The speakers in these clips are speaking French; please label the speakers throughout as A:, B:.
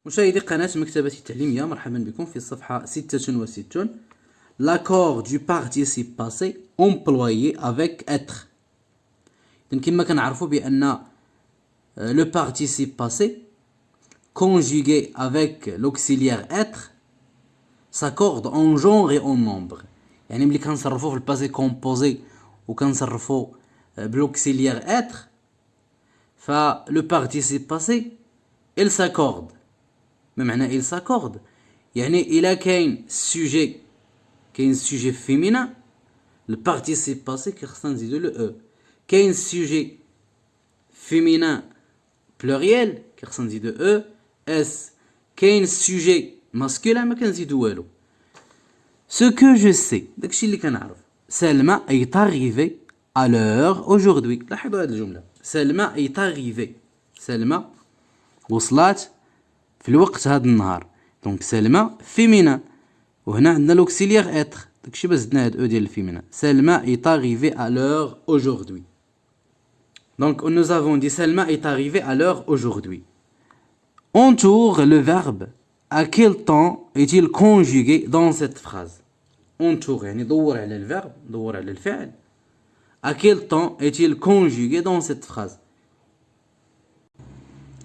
A: مشاهدي قناة مكتبة التعليمية، مرحبا بكم في الصفحة 66. L'accord du participe passé employé avec être. إذن كما كنعرفوا بأن le participe passé conjugué avec l'auxiliaire être s'accorde en genre et en nombre. يعني ملي كنصرفوا في الباسي كومبوزي وكنصرفوا بالauxiliaire être فلو participe passé il s'accorde. ما معنى il s'accorde؟ يعني إلا كاين sujet féminin le participe passé كيخصنا نزيدو لو او. كاين sujet féminin pluriel كيخصنا نزيدو او اس. كاين sujet masculin ما كنزيدو والو. Ce que je sais داكشي اللي كنعرف. سلمى est arrivée à l'heure aujourd'hui. لاحظوا هذه الجملة. سلمى est arrivée. سلمى وصلات في الوقت هذا النهار. دونك سلمى فيمينا وهنا عندنا لوكسيليير اتر داكشي باش زدنا هاد او ديال الفيمينا. سلمى est arrivée à l'heure aujourd'hui. Donc nous avons dit Selma est arrivée à l'heure aujourd'hui. Entoure le verbe. À quel temps est-il conjugué dans cette phrase? Entoure يعني دور على الفيرب، دور على الفعل. À quel temps est-il conjugué dans cette phrase?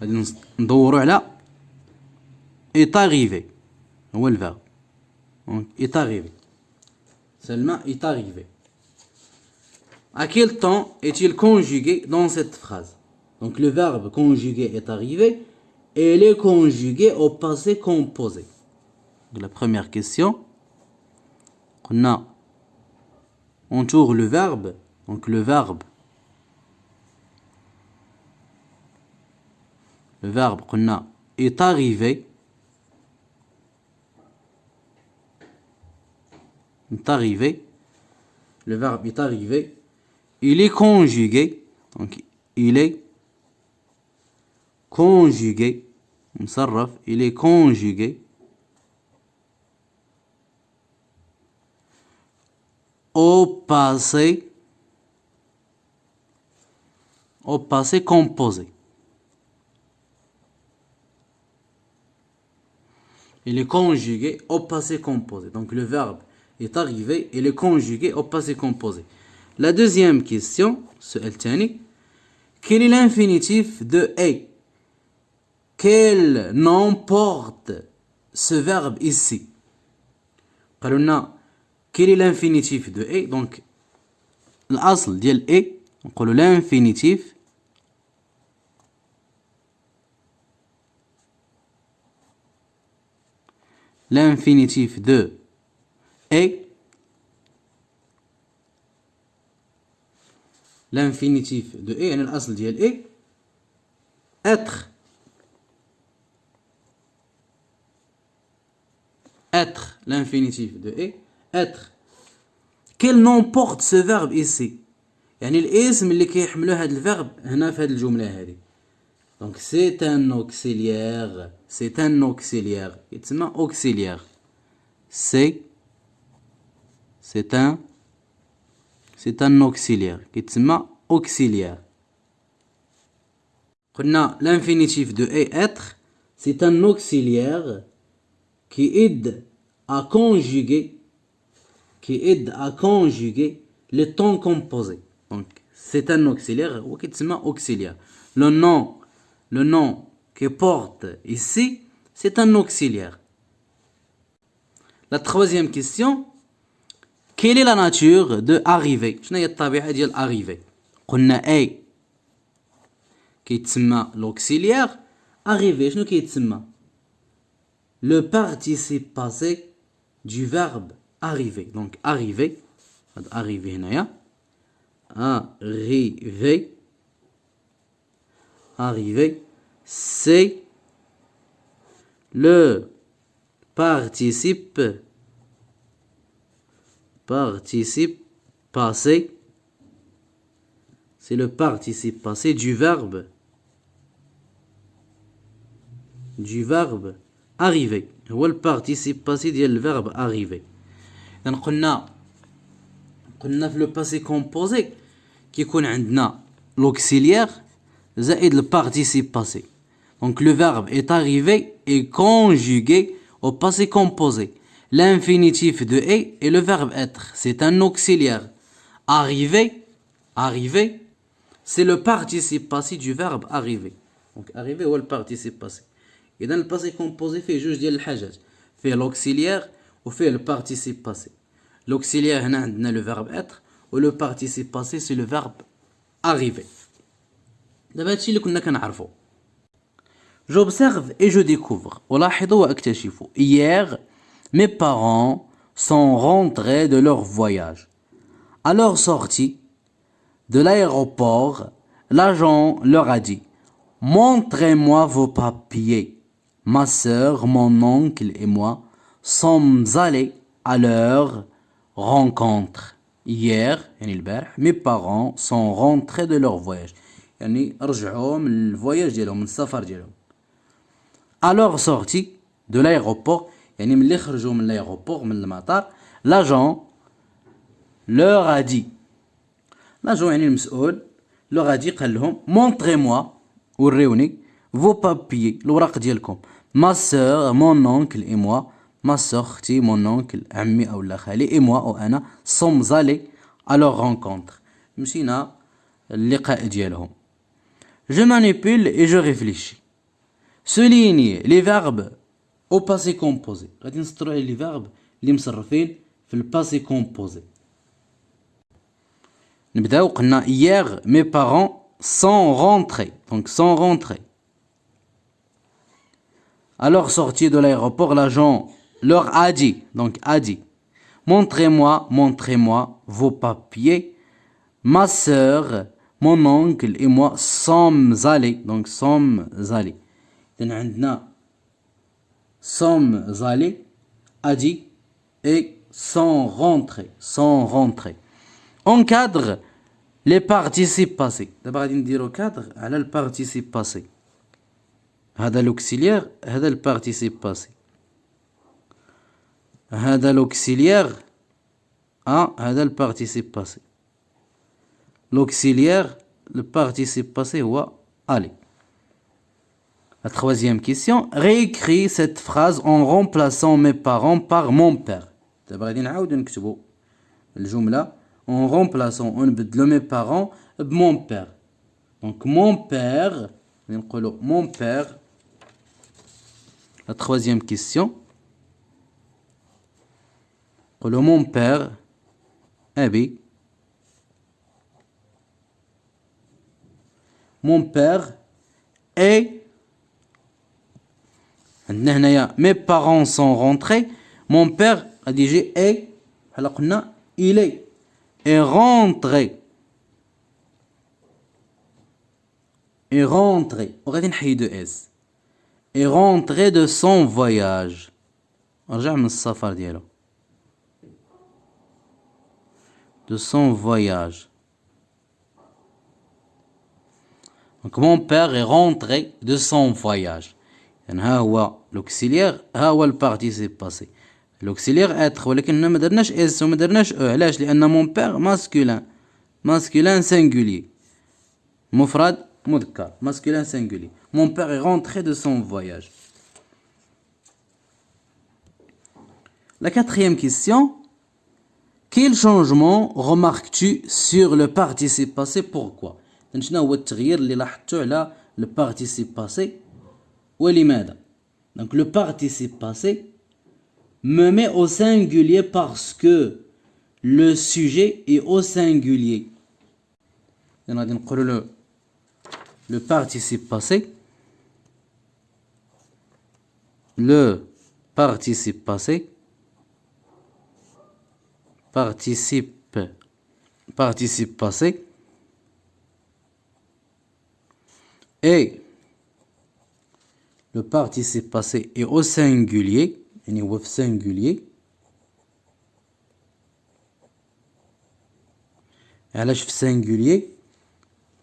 A: غادي ندوروا على est arrivé هو الفيرب. Donc est arrivé. Selma est arrivé. À quel temps est-il conjugué dans cette phrase? Donc le verbe conjugué est arrivé et il est conjugué au passé composé. Donc, la première question, on a entoure le verbe. Donc le verbe qu'on a est arrivé. Est arrivé. Le verbe est arrivé. Il est conjugué. Donc il est conjugué. مصرف. Il est conjugué au passé composé. Il est conjugué au passé composé. Donc le verbe est arrivé, il est conjugué au passé composé. La deuxième question, سؤال تاني. Quel est l'infinitif de est? Quel nom porte ce verbe ici? قالوا لنا quel est l'infinitif de est? Donc الأصل ديال est نقولوا l'infinitif de est. L'infinitif de est يعني الأصل ديال est être. Être, l'infinitif de est être. Quel nom porte ce verbe ici? يعني الاسم اللي كيحملو هذا الفيرب هنا في هذه الجملة هذه. Donc c'est un auxiliaire. C'est un auxiliaire. يتسمى auxiliaire. C'est un auxiliaire. يتسمى auxiliaire. قلنا l'infinitif de est être. C'est un auxiliaire qui aide à conjuguer le temps composé. Donc c'est un auxiliaire ou qui s'appelle auxiliaire. Le nom qui porte ici, c'est un auxiliaire. La troisième question, quelle est la nature de arriver? شنو هي الطبيعة ديال arriver؟ قلنا A كيتسمى l'auxiliaire. arriver شنو كيتسمى؟ le participe passé du verbe arriver. Donc arriver arriver هنايا arriver c'est le participe passé. C'est le participe passé du verbe arriver. هو البارتيسيب باسي ديال الفيرب arriver. إذن قلنا في لو باسي كومبوزي كيكون عندنا لوكسيليير زائد البارتيسيب باسي. Donc le verbe est arrivé et conjugué au passé composé. L'infinitif de est le verbe être. C'est un auxiliaire. Arriver, arriver, c'est le participe passé du verbe arriver. Donc arriver ou le participe passé. Et dans le passé composé, fait juge ديال الحاجات. Fait l'auxiliaire ou fait le participe passé. L'auxiliaire, on a le verbe être, ou le participe passé, c'est le verbe arriver. دابا هادشي اللي كنا كنعرفو. J'observe et je découvre. ألاحظ وأكتشف. Hier, mes parents sont rentrés de leur voyage. À leur sortie de l'aéroport, l'agent leur a dit: montrez-moi vos papiers. Ma sœur, mon oncle et moi sommes allés à leur rencontre. Hier, mes parents sont rentrés de leur voyage. يعني رجعوا من الفواياج ديالهم من السفر ديالهم. À leur sortie de l'aéroport, يعني ملي خرجوا من l'aéroport من المطار, l'agent leur a dit, l'agent يعني المسؤول leur a dit قال لهم montrez-moi وريوني vos papiers الوراق ديالكم. Ma sœur, mon oncle et moi, ma sœur اختي, mon oncle عمي او لا خالي et moi وانا sommes allés à leur rencontre. مشينا اللقاء ديالهم. Je manipule et je réfléchis. Souligner les verbes au passé composé. غادي نسطروا على les verbes اللي مصرفين في الباسي composé. نبداو قلنا hier mes parents sont rentrés. Donc sont rentrés. À leur sortie de l'aéroport, l'agent leur a dit, donc a dit, montrez-moi vos papiers. Ma sœur, mon oncle et moi sommes allés. Donc sommes allés. Donc عندنا sommes allés, a dit, et sont rentrés. Encadre les participes passés. D'abord غادي نديرو cadre على le participe passé. هذا l'auxiliaire, هذا le participe passé. هذا l'auxiliaire, هذا le participe passé. L'auxiliaire, le participe passé هو aller. La troisième question, réécris cette phrase en remplaçant mes parents par mon père. دابا غادي نعاودو نكتبو الجملة en remplaçant, ونبدلو mes parents ب mon père. Donc mon père, نقولو mon père. La troisième question, نقولو mon père أبي. Mon père est عندنا هنايا mes parents sont rentrés. Mon père غادي يجي est بحال قلنا il est rentré. وغادي نحيدو اس. est rentré de son voyage. رجع من السفر ديالو. de son voyage. Donc mon père est rentré de son voyage. يعني ها هو l'auxiliaire, ها هو le participe passé. l'auxiliaire être, ولكن ما درناش اس وما درناش او. علاش؟ لان mon père masculin singulier. مفرد مذكر masculin singulier. Mon père est rentré de son voyage. La quatrième question, quel changement remarques-tu sur le participe passé? Pourquoi? شنو هو التغيير اللي لاحظته على le participe passé ولماذا? Donc le participe passé me met au singulier parce que le sujet est au singulier. غادي نقولوا le participe passé, le participe passé, participe passé, et le participe passé est au singulier, يعني هو في singulier. علاش في singulier?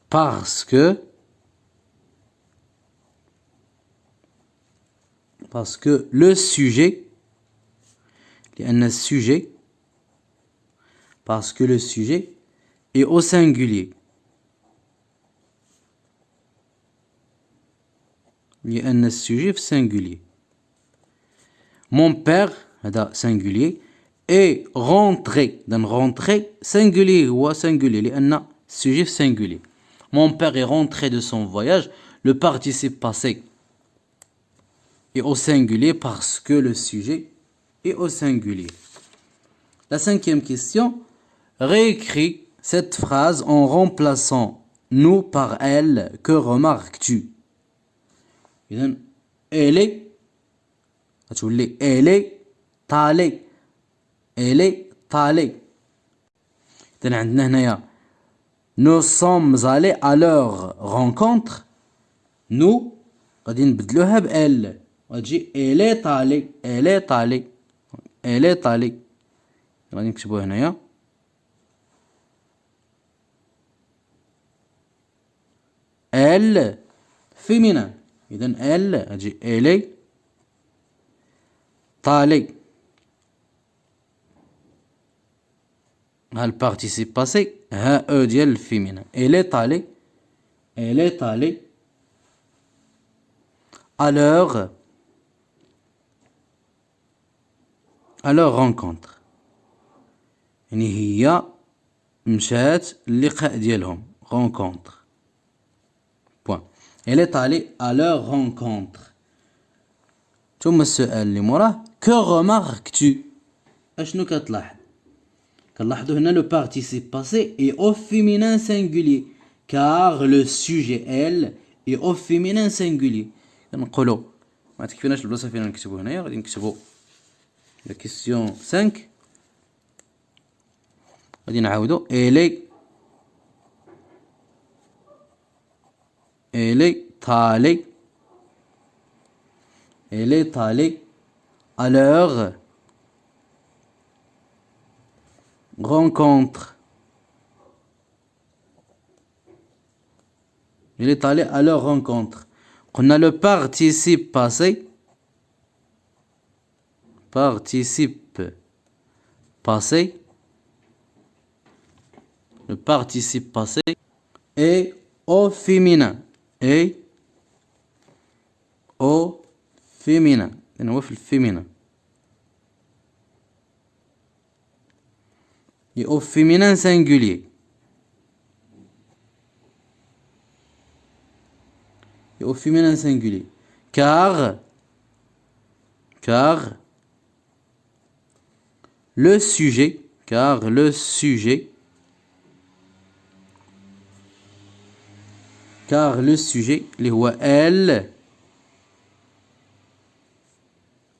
A: Parce que le sujet, parce que le sujet est au singulier. لأن السوجي في singulier. Mon père هذا singulier est rentré. donc rentré singulier هو singulier لأن السوجي في singulier. Mon père est rentré de son voyage. Le participe passé est au singulier parce que le sujet est au singulier. La cinquième question, réécris cette phrase en remplaçant nous par elle. Que remarques-tu? Elle est طالي. Elle est طالي. إذن عندنا هنايا nous sommes allés à leur rencontre. nous غادي نبدلوها ب elle غتجي elle est طالي. elle est طالي. elle est طالي. غادي نكتبوها هنايا elle féminin. إذن elle غتجي elle est طالي. ها البارتيسيب باسي ها او ديال الفيمينا. elle est طالي. elle est طالي à leur rencontre. يعني هي مشات اللقاء ديالهم rencontre. point. elle est allée à leur rencontre. ثم السؤال اللي موراه que remarques-tu؟ اشنو كتلاحظ؟ كنلاحظوا هنا le participe passé est au féminin singulier car le sujet elle est au féminin singulier. نقولوا ما تكفيناش البلاصه فين نكتبوا هنايا غادي نكتبوا la question 5 غادي نعاودوا elle est allée à leur rencontre. elle est allée à leur rencontre. On a le participe passé. Le participe passé est au féminin. Et au féminin. هو في الفيمينا. Et au féminin singulier. Et au féminin singulier. Car le sujet اللي هو elle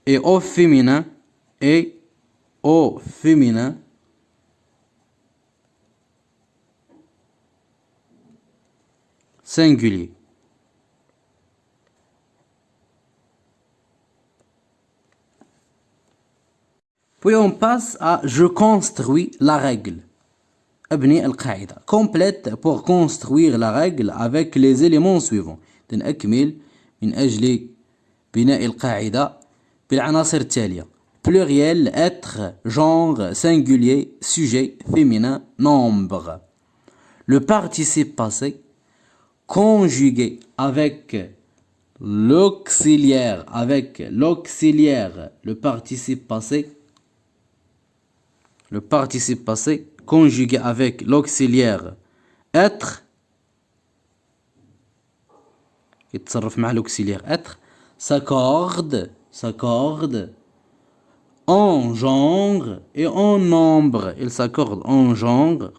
A: et au féminin singulier. Puis on passe à je construis la règle. أبني القاعدة. Complète pour construire la règle avec les éléments suivants. أكمل من أجل بناء القاعدة بالعناصر التالية. pluriel, être, genre, singulier, sujet, féminin, nombre. Le participe passé conjugué avec l'auxiliaire, le participe passé conjugué avec l'auxiliaire être يتصرف مع l'auxiliaire être s'accorde en genre et en nombre. Il s'accorde en genre,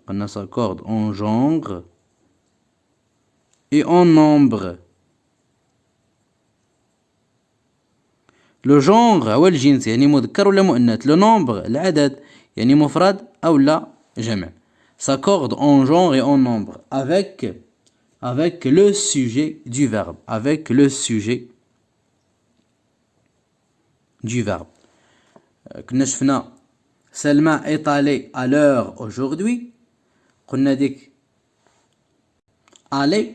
A: et en nombre. Le genre هو الجنس يعني مذكر ولا مؤنث. le nombre العدد يعني مفرد أو لا جمع. S'accorde en genre et en nombre avec le sujet du verbe. كنا شفنا سلمى est allée à l'heure aujourd'hui. قلنا ديك allée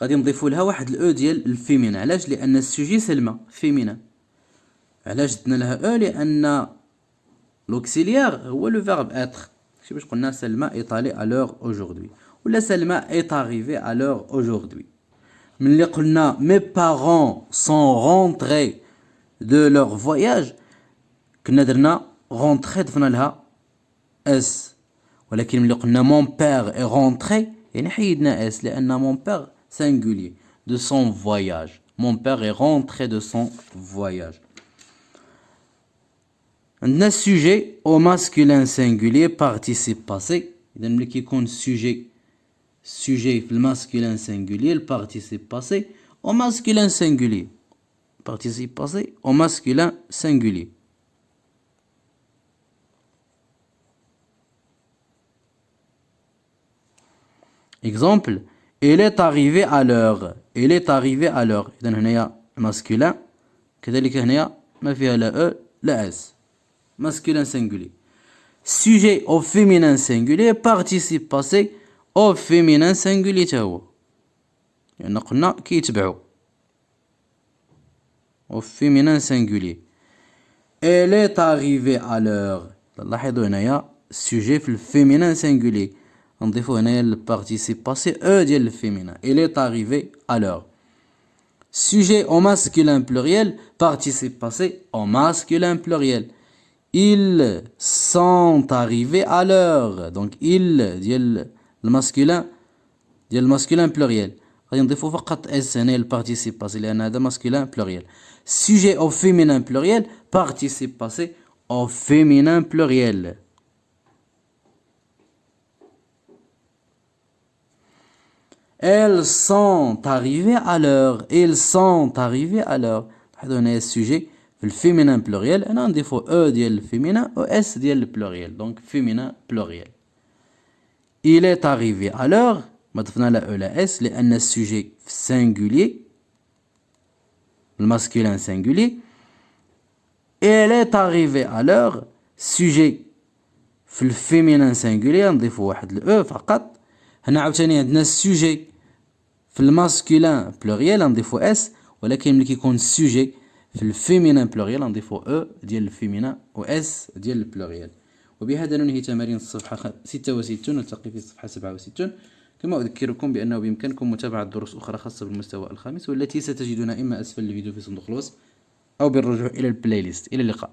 A: غادي نضيفوا لها واحد الاو ديال الفيمينا. علاش؟ لان السوجي سلمى فيمينا. علاش درنا لها او؟ لان لوكسيليير هو لو فيرب être. شي باش قلنا سلمى est allée à l'heure aujourd'hui ولا سلمى est arrivée à l'heure aujourd'hui. ملي قلنا mes parents sont rentrés de leur voyage كنا درنا rentré ضفنا لها اس. ولكن ملي قلنا mon père est rentré يعني حيدنا اس لأن mon père singulier de son voyage. Mon père est rentré de son voyage. عندنا sujet au masculin singulier participe passé. إذا ملي كيكون sujet في الماسكولين singulier le participe passé au masculin singulier. Participe passé au masculin singulier. Exemple, il est arrivé à l'heure. Il est arrivé à l'heure. إذن هنايا masculin كذلك هنايا ما فيها لا لا اس. Masculin singulier. Sujet au féminin singulier participe passé au féminin singulier تا هو. لأن قلنا كيتبعوا. Au féminin singulier. Elle est arrivée à l'heure. لاحظوا هنايا sujet في الفيمينين singulier. نضيفوا هنايا البارتيسيب باسي ديال الفيمينين. Elle est arrivée à l'heure. Sujet au masculin pluriel participe passé au masculin pluriel. Ils sont arrivés à l'heure. Donc ils ديال الماسكولين pluriel. غادي نضيفوا فقط اس هنا البارتيسيب باسي لأن هذا masculin pluriel. Sujet au féminin pluriel participe passé au féminin pluriel. Elles sont arrivées à l'heure. Ils sont arrivés à l'heure. لاحظوا هنا السوجي في الفيمينين بلوريال انا نضيفوا ديال الفيمينين و اس ديال البلوريال دونك فيمينين بلوريال. Il est arrivé à l'heure ما ضفنا لا لا اس لان السوجي في السينغولي الماسكولين سينغولي. Elle est arrivée à l'heure sujet في الفيمينين سينغولي نضيفوا واحد الاو فقط. هنا عاوتاني عندنا السوجي في الماسكولين بلوريال نضيفوا اس. ولكن ملي كيكون السوجي في الفيمينين بلوريال نضيفوا ديال الفيمينين و اس ديال البلوريال. وبهذا ننهي تمارين الصفحة 66 ونلتقي في الصفحة 67. كما أذكركم بأنه بإمكانكم متابعة دروس أخرى خاصة بالمستوى الخامس والتي ستجدونها إما أسفل الفيديو في صندوق الوصف أو بالرجوع إلى البلاي ليست. إلى اللقاء.